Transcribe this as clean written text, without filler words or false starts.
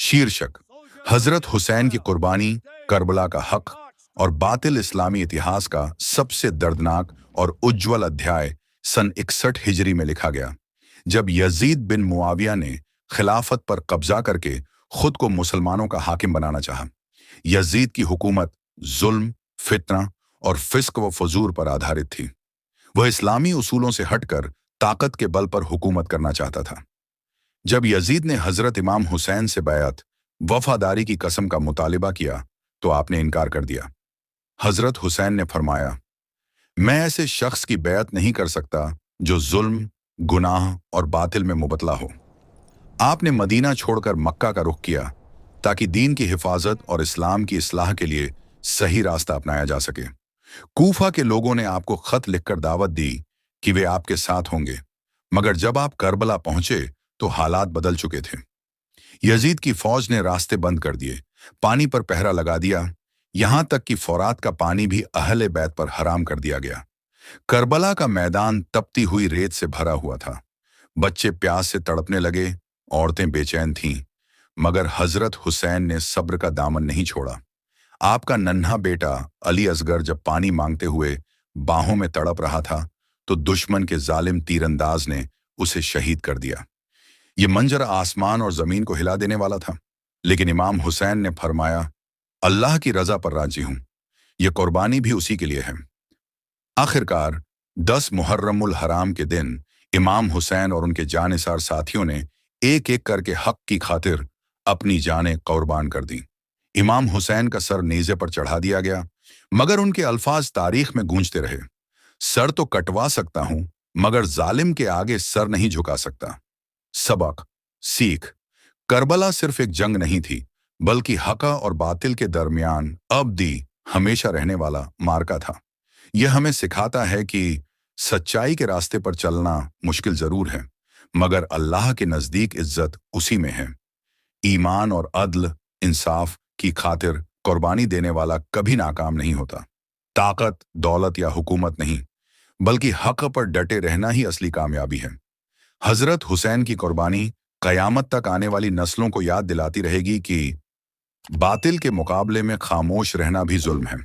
शीर्षक हजरत हुसैन की कुर्बानी, करबला का हक और बातिल इस्लामी इतिहास का सबसे दर्दनाक और उज्जवल अध्याय सन 61 हिजरी में लिखा गया, जब यजीद बिन मुआविया ने खिलाफत पर कब्जा करके खुद को मुसलमानों का हाकिम बनाना चाहा। यजीद की हुकूमत जुल्म, फितना और फिस्क व फजूर पर आधारित थी। वह इस्लामी उसूलों से हटकर ताकत के बल पर हुकूमत करना चाहता था। जब यजीद ने हजरत इमाम हुसैन से बैत वफादारी की कसम का मुतालिबा किया तो आपने इनकार कर दिया। हजरत हुसैन ने फरमाया, मैं ऐसे शख्स की बैत नहीं कर सकता जो जुल्म, गुनाह और बातिल में मुबतला हो। आपने मदीना छोड़कर मक्का का रुख किया ताकि दीन की हिफाजत और इस्लाम की इस्लाह के लिए सही रास्ता अपनाया जा सके। कूफा के लोगों ने आपको खत लिखकर दावत दी कि वे आपके साथ होंगे, मगर जब आप करबला पहुंचे तो हालात बदल चुके थे। यजीद की फौज ने रास्ते बंद कर दिए, पानी पर पहरा लगा दिया, यहां तक कि फौरात का पानी भी अहले बैत पर हराम कर दिया गया। करबला का मैदान तपती हुई रेत से भरा हुआ था। बच्चे प्यास से तड़पने लगे, औरतें बेचैन थीं, मगर हजरत हुसैन ने सब्र का दामन नहीं छोड़ा। आपका नन्हा बेटा अली असगर जब पानी मांगते हुए बाहों में तड़प रहा था तो दुश्मन के जालिम तीरंदाज ने उसे शहीद कर दिया। ये मंजर आसमान और जमीन को हिला देने वाला था, लेकिन इमाम हुसैन ने फरमाया, अल्लाह की रजा पर राजी हूं, यह कुर्बानी भी उसी के लिए है। आखिरकार 10 मुहर्रमुल हराम के दिन इमाम हुसैन और उनके जानिसार साथियों ने एक एक करके हक की खातिर अपनी जानें कुर्बान कर दी। इमाम हुसैन का सर नेज़े पर चढ़ा दिया गया, मगर उनके अल्फाज तारीख में गूंजते रहे, सर तो कटवा सकता हूं, मगर जालिम के आगे सर नहीं झुका सकता। सबक, सीख, करबला सिर्फ एक जंग नहीं थी, बल्कि हका और बातिल के दरमियान अबदी हमेशा रहने वाला मार्का था। यह हमें सिखाता है कि सच्चाई के रास्ते पर चलना मुश्किल जरूर है, मगर अल्लाह के नजदीक इज्जत उसी में है। ईमान और अदल, इंसाफ की खातिर कुर्बानी देने वाला कभी नाकाम नहीं होता। ताकत, दौलत या हुकूमत नहीं, बल्कि हक पर डटे रहना ही असली कामयाबी है। हजरत हुसैन की कुर्बानी कयामत तक आने वाली नस्लों को याद दिलाती रहेगी कि बातिल के मुकाबले में खामोश रहना भी जुल्म है।